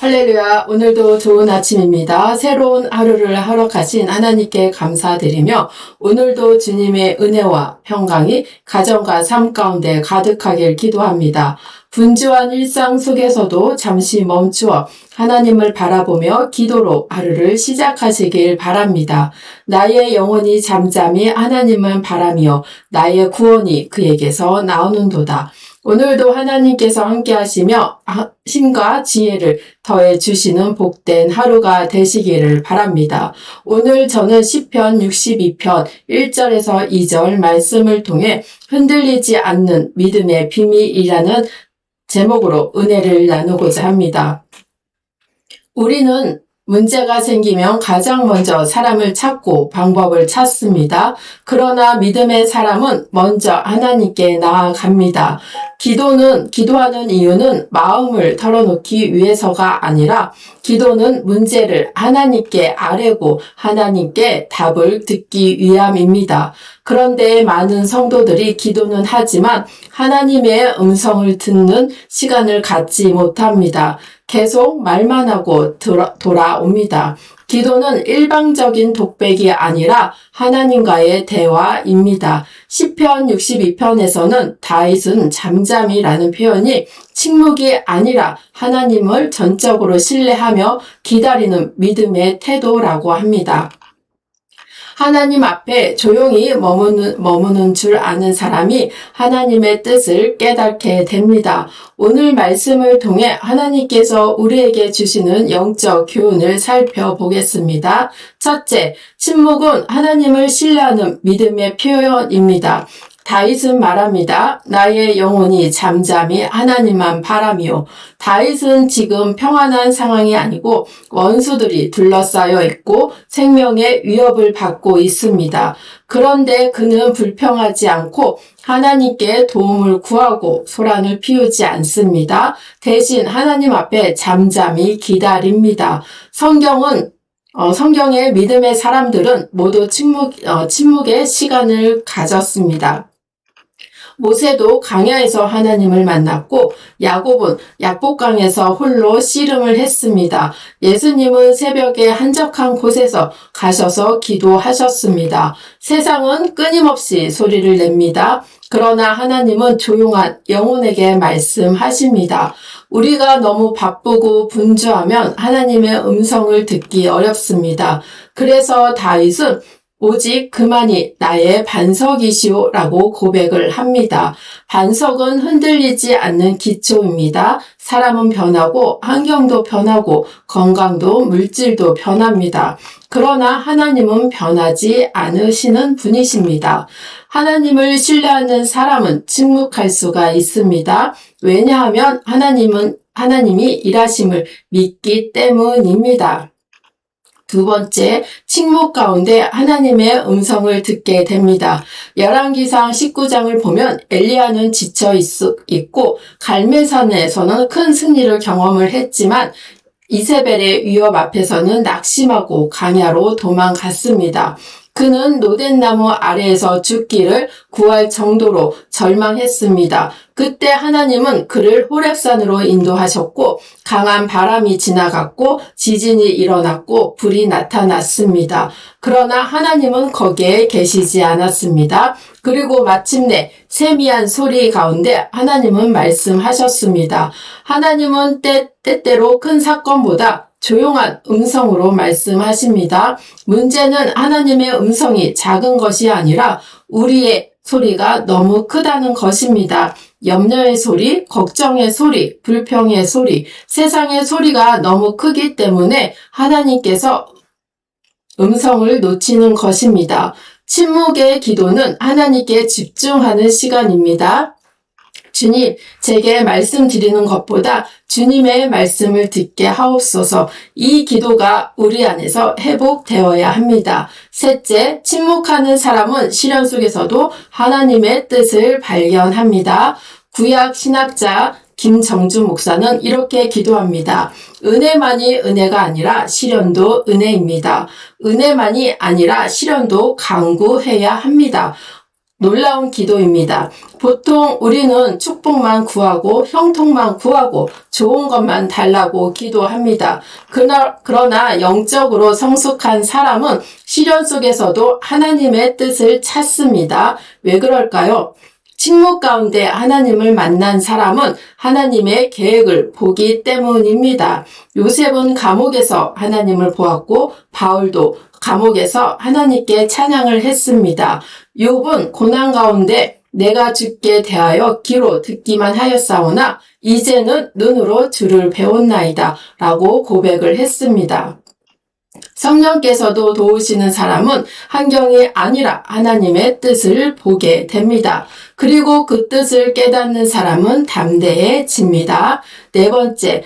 할렐루야. 오늘도 좋은 아침입니다. 새로운 하루를 허락하신 하나님께 감사드리며 오늘도 주님의 은혜와 평강이 가정과 삶 가운데 가득하길 기도합니다. 분주한 일상 속에서도 잠시 멈추어 하나님을 바라보며 기도로 하루를 시작하시길 바랍니다. 나의 영혼이 잠잠히 하나님을 바라며 나의 구원이 그에게서 나오는도다. 오늘도 하나님께서 함께 하시며 힘과 지혜를 더해 주시는 복된 하루가 되시기를 바랍니다. 오늘 저는 시편 62편 1절에서 2절 말씀을 통해 흔들리지 않는 믿음의 비밀이라는 제목으로 은혜를 나누고자 합니다. 우리는 문제가 생기면 가장 먼저 사람을 찾고 방법을 찾습니다. 그러나 믿음의 사람은 먼저 하나님께 나아갑니다. 기도하는 이유는 마음을 털어놓기 위해서가 아니라 기도는 문제를 하나님께 아뢰고 하나님께 답을 듣기 위함입니다. 그런데 많은 성도들이 기도는 하지만 하나님의 음성을 듣는 시간을 갖지 못합니다. 계속 말만 하고 돌아옵니다. 기도는 일방적인 독백이 아니라 하나님과의 대화입니다. 시편 62편에서는 다윗은 잠잠이라는 표현이 침묵이 아니라 하나님을 전적으로 신뢰하며 기다리는 믿음의 태도라고 합니다. 하나님 앞에 조용히 머무는 줄 아는 사람이 하나님의 뜻을 깨닫게 됩니다. 오늘 말씀을 통해 하나님께서 우리에게 주시는 영적 교훈을 살펴보겠습니다. 첫째, 침묵은 하나님을 신뢰하는 믿음의 표현입니다. 다윗은 말합니다. 나의 영혼이 잠잠히 하나님만 바라며. 다윗은 지금 평안한 상황이 아니고 원수들이 둘러싸여 있고 생명의 위협을 받고 있습니다. 그런데 그는 불평하지 않고 하나님께 도움을 구하고 소란을 피우지 않습니다. 대신 하나님 앞에 잠잠히 기다립니다. 성경의 믿음의 사람들은 모두 침묵의 시간을 가졌습니다. 모세도 광야에서 하나님을 만났고 야곱은 약복강에서 홀로 씨름을 했습니다. 예수님은 새벽에 한적한 곳에서 가셔서 기도하셨습니다. 세상은 끊임없이 소리를 냅니다. 그러나 하나님은 조용한 영혼에게 말씀하십니다. 우리가 너무 바쁘고 분주하면 하나님의 음성을 듣기 어렵습니다. 그래서 다윗은 오직 그만이 나의 반석이시오 라고 고백을 합니다. 반석은 흔들리지 않는 기초입니다. 사람은 변하고 환경도 변하고 건강도 물질도 변합니다. 그러나 하나님은 변하지 않으시는 분이십니다. 하나님을 신뢰하는 사람은 침묵할 수가 있습니다. 왜냐하면 하나님이 일하심을 믿기 때문입니다. 두 번째, 침묵 가운데 하나님의 음성을 듣게 됩니다. 열왕기상 19장을 보면 엘리야는 지쳐 있고 갈멜산에서는 큰 승리를 경험을 했지만 이세벨의 위협 앞에서는 낙심하고 광야로 도망갔습니다. 그는 노덴나무 아래에서 죽기를 구할 정도로 절망했습니다. 그때 하나님은 그를 호렙산으로 인도하셨고 강한 바람이 지나갔고 지진이 일어났고 불이 나타났습니다. 그러나 하나님은 거기에 계시지 않았습니다. 그리고 마침내 세미한 소리 가운데 하나님은 말씀하셨습니다. 하나님은 때때로 큰 사건보다 조용한 음성으로 말씀하십니다. 문제는 하나님의 음성이 작은 것이 아니라 우리의 소리가 너무 크다는 것입니다. 염려의 소리, 걱정의 소리, 불평의 소리, 세상의 소리가 너무 크기 때문에 하나님께서 음성을 놓치는 것입니다. 침묵의 기도는 하나님께 집중하는 시간입니다. 주님, 제게 말씀드리는 것보다 주님의 말씀을 듣게 하옵소서. 이 기도가 우리 안에서 회복되어야 합니다. 셋째, 침묵하는 사람은 시련 속에서도 하나님의 뜻을 발견합니다. 구약 신학자 김정주 목사는 이렇게 기도합니다. 은혜만이 은혜가 아니라 시련도 은혜입니다. 은혜만이 아니라 시련도 강구해야 합니다. 놀라운 기도입니다. 보통 우리는 축복만 구하고 형통만 구하고 좋은 것만 달라고 기도합니다. 그러나 영적으로 성숙한 사람은 시련 속에서도 하나님의 뜻을 찾습니다. 왜 그럴까요? 침묵 가운데 하나님을 만난 사람은 하나님의 계획을 보기 때문입니다. 요셉은 감옥에서 하나님을 보았고 바울도 감옥에서 하나님께 찬양을 했습니다. 욥은 고난 가운데 내가 주께 대하여 귀로 듣기만 하였사오나 이제는 눈으로 주를 배웠나이다 라고 고백을 했습니다. 성령께서도 도우시는 사람은 환경이 아니라 하나님의 뜻을 보게 됩니다. 그리고 그 뜻을 깨닫는 사람은 담대해집니다. 네 번째,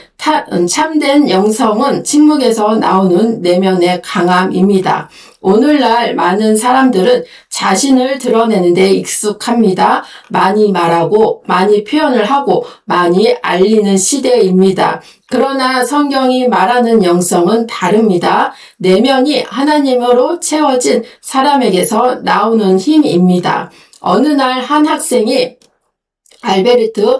참된 영성은 침묵에서 나오는 내면의 강함입니다. 오늘날 많은 사람들은 자신을 드러내는 데 익숙합니다. 많이 말하고 많이 표현을 하고 많이 알리는 시대입니다. 그러나 성경이 말하는 영성은 다릅니다. 내면이 하나님으로 채워진 사람에게서 나오는 힘입니다. 어느 날 한 학생이 알베르트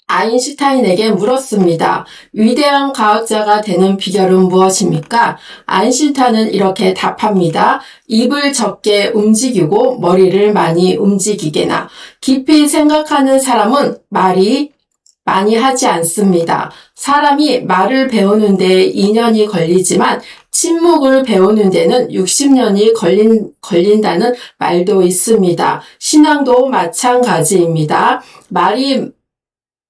아인슈타인에게 물었습니다. 위대한 과학자가 되는 비결은 무엇입니까? 아인슈타인은 이렇게 답합니다. 입을 적게 움직이고 머리를 많이 움직이게나. 깊이 생각하는 사람은 말이 많이 하지 않습니다. 사람이 말을 배우는 데 2년이 걸리지만 침묵을 배우는 데는 60년이 걸린다는 말도 있습니다. 신앙도 마찬가지입니다. 많이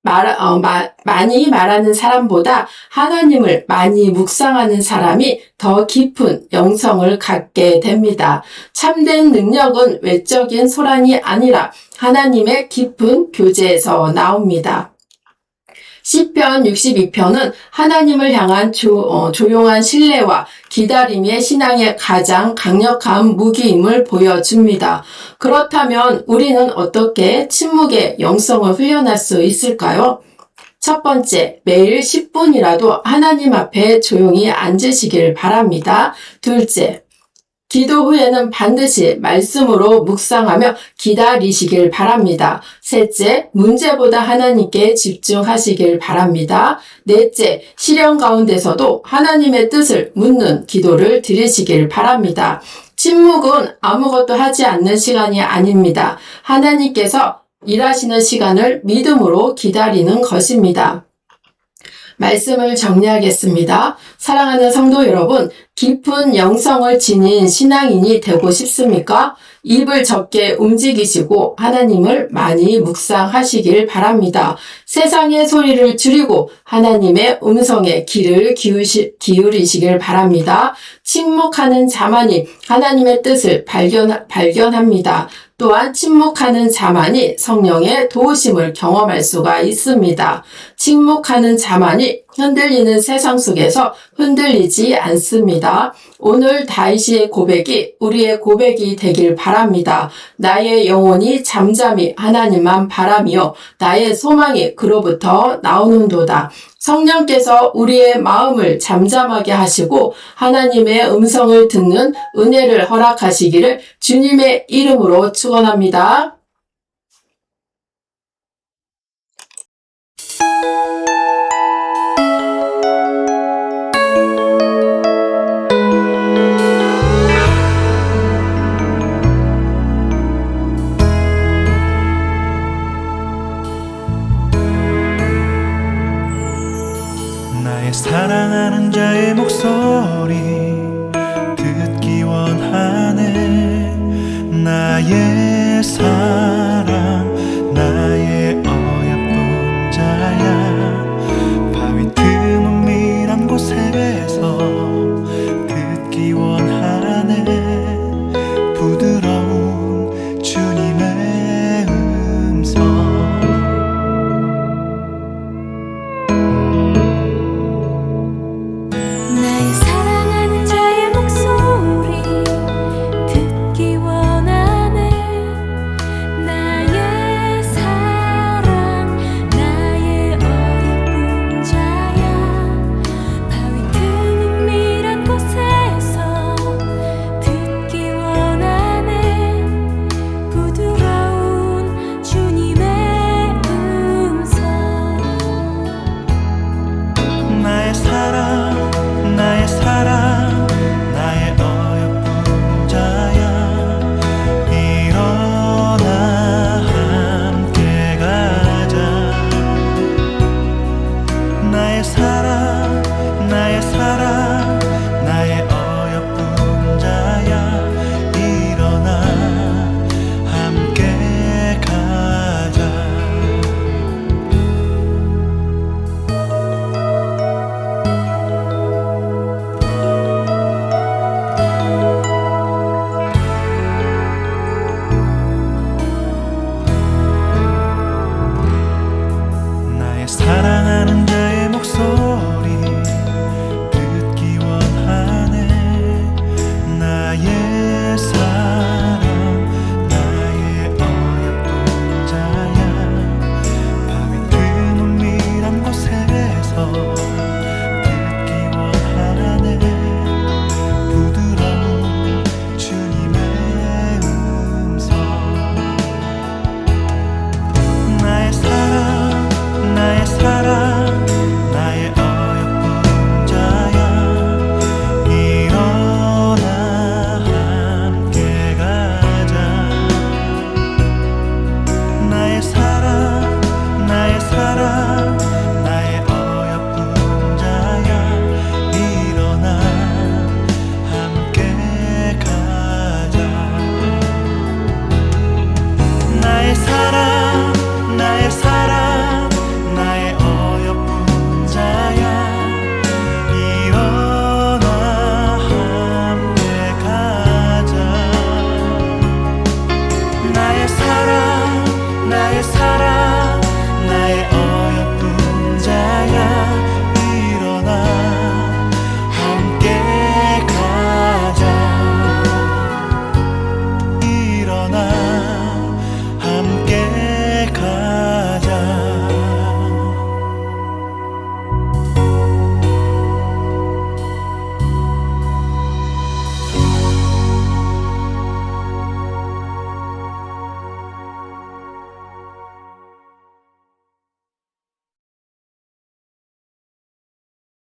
말하는 사람보다 하나님을 많이 묵상하는 사람이 더 깊은 영성을 갖게 됩니다. 참된 능력은 외적인 소란이 아니라 하나님의 깊은 교제에서 나옵니다. 시편 62편은 하나님을 향한 조용한 신뢰와 기다림의 신앙의 가장 강력한 무기임을 보여줍니다. 그렇다면 우리는 어떻게 침묵의 영성을 훈련할 수 있을까요? 첫 번째, 매일 10분이라도 하나님 앞에 조용히 앉으시길 바랍니다. 둘째, 기도 후에는 반드시 말씀으로 묵상하며 기다리시길 바랍니다. 셋째, 문제보다 하나님께 집중하시길 바랍니다. 넷째, 시련 가운데서도 하나님의 뜻을 묻는 기도를 드리시길 바랍니다. 침묵은 아무것도 하지 않는 시간이 아닙니다. 하나님께서 일하시는 시간을 믿음으로 기다리는 것입니다. 말씀을 정리하겠습니다. 사랑하는 성도 여러분, 깊은 영성을 지닌 신앙인이 되고 싶습니까? 입을 적게 움직이시고 하나님을 많이 묵상하시길 바랍니다. 세상의 소리를 줄이고 하나님의 음성에 귀를 기울이시길 바랍니다. 침묵하는 자만이 하나님의 뜻을 발견합니다. 또한 침묵하는 자만이 성령의 도우심을 경험할 수가 있습니다. 침묵하는 자만이 흔들리는 세상 속에서 흔들리지 않습니다. 오늘 다윗의 고백이 우리의 고백이 되길 바랍니다. 나의 영혼이 잠잠히 하나님만 바라며 나의 소망이 그로부터 나오는도다. 성령께서 우리의 마음을 잠잠하게 하시고 하나님의 음성을 듣는 은혜를 허락하시기를 주님의 이름으로 축원합니다. 나의 사랑하는 자의 목소리 듣기 원하네 나의 삶